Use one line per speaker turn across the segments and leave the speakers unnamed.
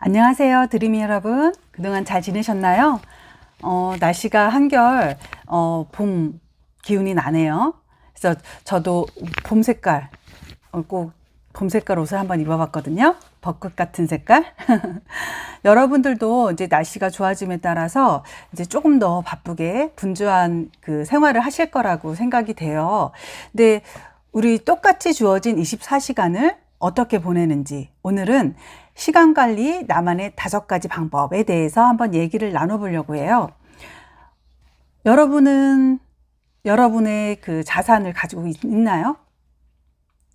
안녕하세요, 드림이 여러분. 그동안 잘 지내셨나요? 날씨가 한결 봄 기운이 나네요. 그래서 저도 봄 색깔, 꼭 봄 색깔 옷을 한번 입어봤거든요. 벚꽃 같은 색깔. 여러분들도 이제 날씨가 좋아짐에 따라서 이제 조금 더 바쁘게 분주한 그 생활을 하실 거라고 생각이 돼요. 근데 우리 똑같이 주어진 24시간을 어떻게 보내는지, 오늘은 시간 관리 나만의 5가지 방법에 대해서 한번 얘기를 나눠보려고 해요. 여러분은 여러분의 그 자산을 가지고 있나요?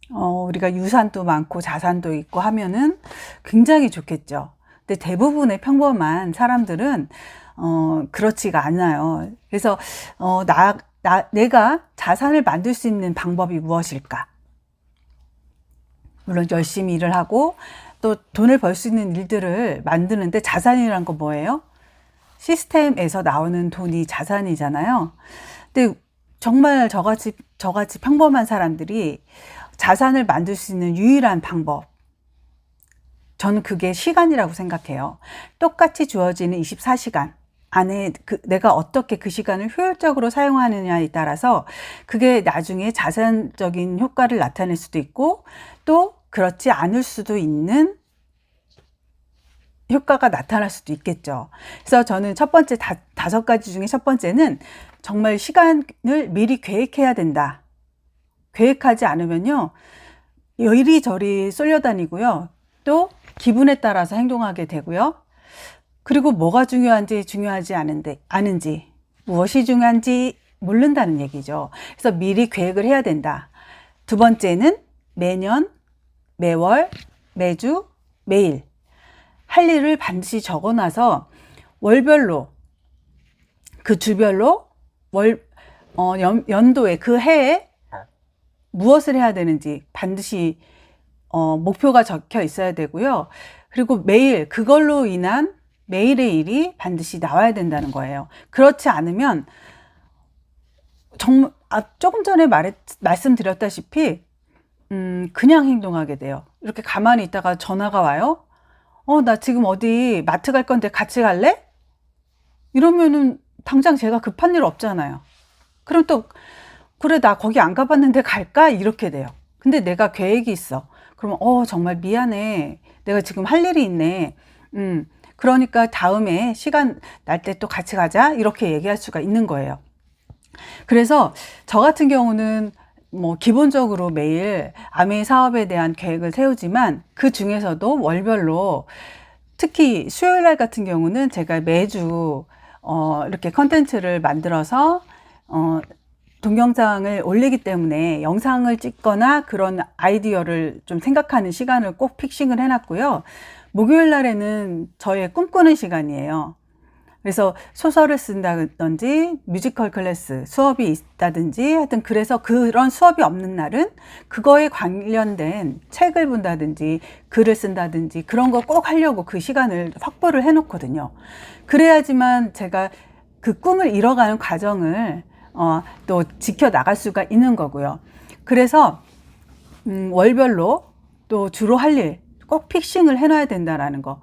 우리가 유산도 많고 자산도 있고 하면은 굉장히 좋겠죠. 근데 대부분의 평범한 사람들은 그렇지가 않아요. 그래서 내가 자산을 만들 수 있는 방법이 무엇일까? 물론 열심히 일을 하고 또 돈을 벌 수 있는 일들을 만드는데, 자산이란 건 뭐예요? 시스템에서 나오는 돈이 자산이잖아요. 근데 정말 저같이 평범한 사람들이 자산을 만들 수 있는 유일한 방법, 저는 그게 시간이라고 생각해요. 똑같이 주어지는 24시간 안에 내가 어떻게 그 시간을 효율적으로 사용하느냐에 따라서 그게 나중에 자산적인 효과를 나타낼 수도 있고, 또 그렇지 않을 수도 있는 효과가 나타날 수도 있겠죠. 그래서 저는 첫 번째 5가지 중에 첫 번째는 정말 시간을 미리 계획해야 된다. 계획하지 않으면요, 이리저리 쏠려다니고요, 또 기분에 따라서 행동하게 되고요, 그리고 뭐가 중요하지 않은지, 무엇이 중요한지 모른다는 얘기죠. 그래서 미리 계획을 해야 된다. 두 번째는 매년, 매월, 매주, 매일 할 일을 반드시 적어놔서 월별로, 그 주별로, 연도에, 그 해에 무엇을 해야 되는지 반드시 목표가 적혀 있어야 되고요. 그리고 매일 그걸로 인한 매일의 일이 반드시 나와야 된다는 거예요. 그렇지 않으면 정말 조금 전에 말씀드렸다시피 그냥 행동하게 돼요. 이렇게 가만히 있다가 전화가 와요. 나 지금 어디 마트 갈 건데 같이 갈래? 이러면은 당장 제가 급한 일 없잖아요. 그럼 또 그래, 나 거기 안 가봤는데 갈까? 이렇게 돼요. 근데 내가 계획이 있어. 그러면 정말 미안해, 내가 지금 할 일이 있네. 그러니까 다음에 시간 날 때 또 같이 가자, 이렇게 얘기할 수가 있는 거예요. 그래서 저 같은 경우는 기본적으로 매일 아메이 사업에 대한 계획을 세우지만, 그 중에서도 월별로, 특히 수요일 날 같은 경우는 제가 매주 이렇게 컨텐츠를 만들어서 동영상을 올리기 때문에 영상을 찍거나 그런 아이디어를 좀 생각하는 시간을 꼭 픽싱을 해놨고요. 목요일 날에는 저의 꿈꾸는 시간이에요. 그래서 소설을 쓴다든지 뮤지컬 클래스 수업이 있다든지, 하여튼 그래서 그런 수업이 없는 날은 그거에 관련된 책을 본다든지 글을 쓴다든지 그런 거 꼭 하려고 그 시간을 확보를 해 놓거든요. 그래야지만 제가 그 꿈을 이뤄가는 과정을 또 지켜나갈 수가 있는 거고요. 그래서 월별로 또 주로 할 일 꼭 픽싱을 해놔야 된다라는 거.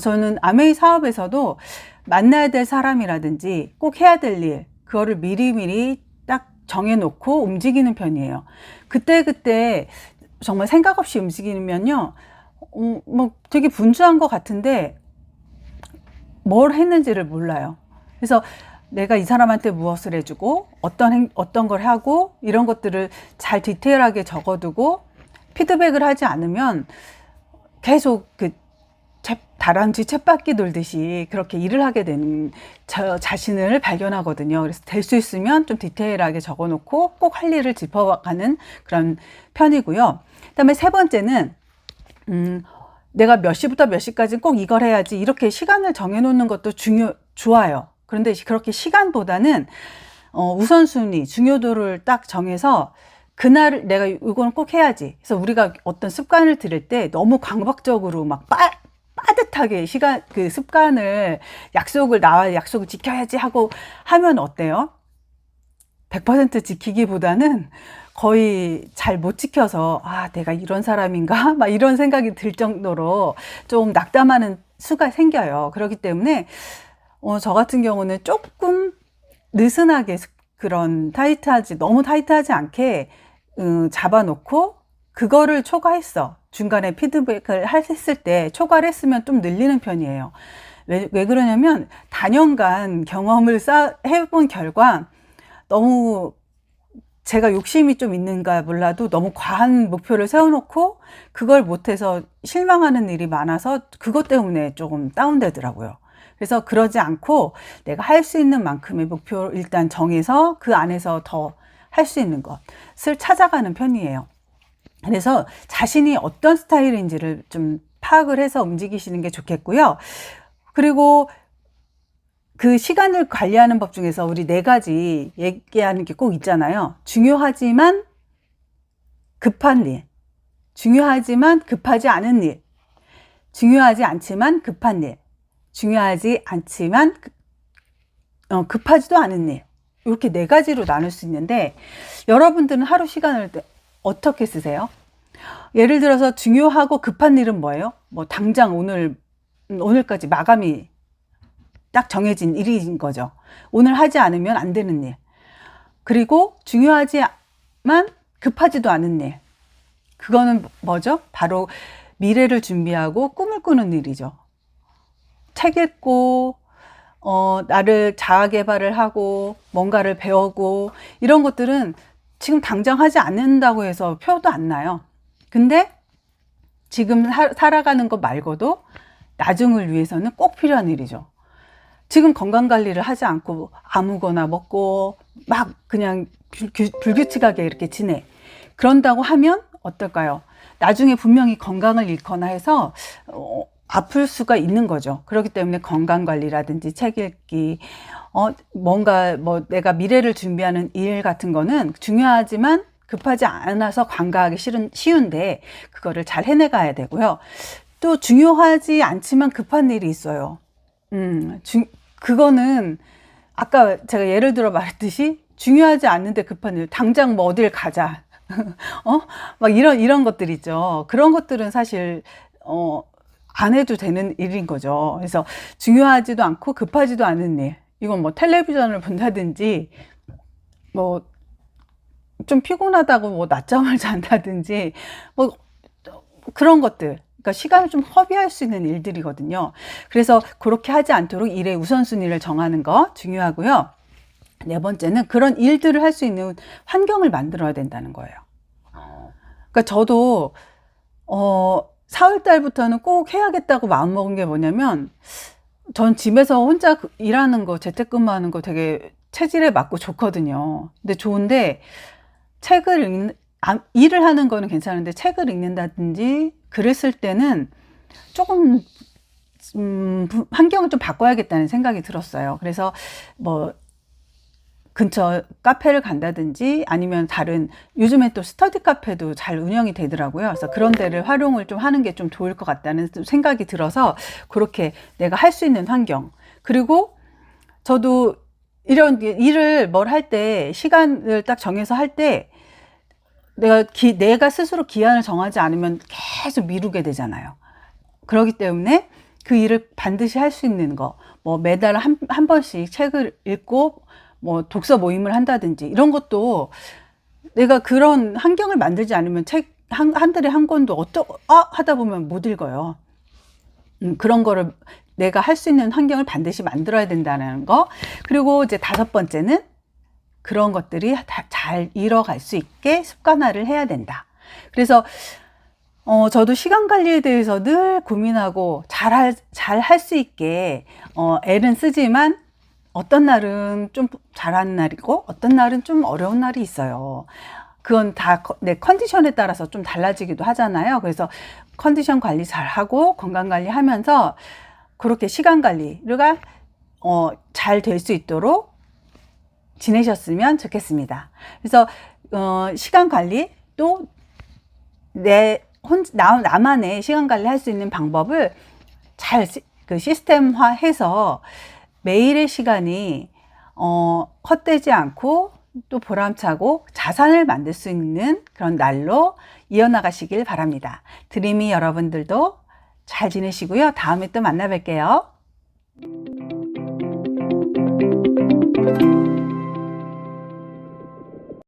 저는 아메이 사업에서도 만나야 될 사람이라든지 꼭 해야 될 일, 그거를 미리미리 딱 정해놓고 움직이는 편이에요. 그때 정말 생각 없이 움직이면요, 되게 분주한 것 같은데 뭘 했는지를 몰라요. 그래서 내가 이 사람한테 무엇을 해주고 어떤 걸 하고, 이런 것들을 잘 디테일하게 적어두고 피드백을 하지 않으면 계속 다람쥐 쳇바퀴 돌듯이 그렇게 일을 하게 되는 저 자신을 발견하거든요. 그래서 될 수 있으면 좀 디테일하게 적어놓고 꼭 할 일을 짚어가는 그런 편이고요. 그다음에 세 번째는 내가 몇 시부터 몇 시까지 꼭 이걸 해야지, 이렇게 시간을 정해놓는 것도 좋아요. 그런데 그렇게 시간보다는 우선순위, 중요도를 딱 정해서 그날 내가 이거는 꼭 해야지. 그래서 우리가 어떤 습관을 들일 때 너무 강박적으로 막 빠듯하게 그 습관을, 나와 약속을 지켜야지 하고 하면 어때요? 100% 지키기보다는 거의 잘 못 지켜서 내가 이런 사람인가? 막 이런 생각이 들 정도로 좀 낙담하는 수가 생겨요. 그렇기 때문에 저 같은 경우는 조금 느슨하게 그런 너무 타이트하지 않게 잡아놓고 그거를 초과했어. 중간에 피드백을 했을 때 초과를 했으면 좀 늘리는 편이에요. 왜 그러냐면 다년간 경험을 해본 결과 너무 제가 욕심이 좀 있는가 몰라도 너무 과한 목표를 세워놓고 그걸 못해서 실망하는 일이 많아서 그것 때문에 조금 다운되더라고요. 그래서 그러지 않고 내가 할 수 있는 만큼의 목표를 일단 정해서 그 안에서 더 할 수 있는 것을 찾아가는 편이에요. 그래서 자신이 어떤 스타일인지를 좀 파악을 해서 움직이시는 게 좋겠고요. 그리고 그 시간을 관리하는 법 중에서 우리 4가지 얘기하는 게 꼭 있잖아요. 중요하지만 급한 일, 중요하지만 급하지 않은 일, 중요하지 않지만 급한 일, 중요하지 않지만 급하지도 않은 일. 이렇게 4가지로 나눌 수 있는데 여러분들은 하루 시간을 어떻게 쓰세요? 예를 들어서 중요하고 급한 일은 뭐예요? 뭐 당장 오늘까지 마감이 딱 정해진 일인 거죠. 오늘 하지 않으면 안 되는 일. 그리고 중요하지만 급하지도 않은 일. 그거는 뭐죠? 바로 미래를 준비하고 꿈을 꾸는 일이죠. 책 읽고 나를 자아 개발을 하고 뭔가를 배우고 이런 것들은 지금 당장 하지 않는다고 해서 표도 안 나요. 근데 지금 살아가는 것 말고도 나중을 위해서는 꼭 필요한 일이죠. 지금 건강관리를 하지 않고 아무거나 먹고 막 그냥 불규칙하게 이렇게 지내. 그런다고 하면 어떨까요? 나중에 분명히 건강을 잃거나 해서 아플 수가 있는 거죠. 그렇기 때문에 건강관리라든지 책 읽기, 뭔가 내가 미래를 준비하는 일 같은 거는 중요하지만 급하지 않아서 관가하기 쉬운데 그거를 잘 해내가야 되고요. 또 중요하지 않지만 급한 일이 있어요. 그거는 아까 제가 예를 들어 말했듯이 중요하지 않는데 급한 일, 당장 뭐 어딜 가자. 막 이런 것들 있죠. 그런 것들은 사실, 안 해도 되는 일인 거죠. 그래서 중요하지도 않고 급하지도 않은 일. 이건 뭐 텔레비전을 본다든지, 뭐 좀 피곤하다고 뭐 낮잠을 잔다든지, 뭐 그런 것들. 그러니까 시간을 좀 허비할 수 있는 일들이거든요. 그래서 그렇게 하지 않도록 일의 우선순위를 정하는 거 중요하고요. 4번째는 그런 일들을 할 수 있는 환경을 만들어야 된다는 거예요. 그러니까 저도 4월 달부터는 꼭 해야겠다고 마음먹은 게 뭐냐면 전 집에서 혼자 일하는 거, 재택근무하는 거 되게 체질에 맞고 좋거든요. 근데 좋은데 일을 하는 거는 괜찮은데 책을 읽는다든지 글을 쓸 때는 조금 환경을 좀 바꿔야겠다는 생각이 들었어요. 그래서 뭐 근처 카페를 간다든지 아니면 요즘에 또 스터디 카페도 잘 운영이 되더라고요. 그래서 그런 데를 활용을 좀 하는 게 좀 좋을 것 같다는 생각이 들어서 그렇게 내가 할 수 있는 환경. 그리고 저도 이런 일을 할 때 시간을 딱 정해서 할 때 내가 스스로 기한을 정하지 않으면 계속 미루게 되잖아요. 그렇기 때문에 그 일을 반드시 할 수 있는 거, 뭐 매달 한 번씩 책을 읽고 뭐 독서 모임을 한다든지 이런 것도 내가 그런 환경을 만들지 않으면 책 한 달에 한 권도 하다 보면 못 읽어요. 그런 거를 내가 할 수 있는 환경을 반드시 만들어야 된다는 거. 그리고 이제 5번째는 그런 것들이 잘 이뤄갈 수 있게 습관화를 해야 된다. 그래서 저도 시간 관리에 대해서 늘 고민하고 잘 할 수 있게 애는 쓰지만 어떤 날은 좀 잘하는 날이고 어떤 날은 좀 어려운 날이 있어요. 그건 다 내 컨디션에 따라서 좀 달라지기도 하잖아요. 그래서 컨디션 관리 잘하고 건강 관리하면서 그렇게 시간 관리가 잘 될 수 있도록 지내셨으면 좋겠습니다. 그래서 시간 관리 또 나만의 시간 관리 할 수 있는 방법을 잘 시스템화해서 매일의 시간이 헛되지 않고 또 보람차고 자산을 만들 수 있는 그런 날로 이어나가시길 바랍니다. 드림이 여러분들도 잘 지내시고요. 다음에 또 만나 뵐게요.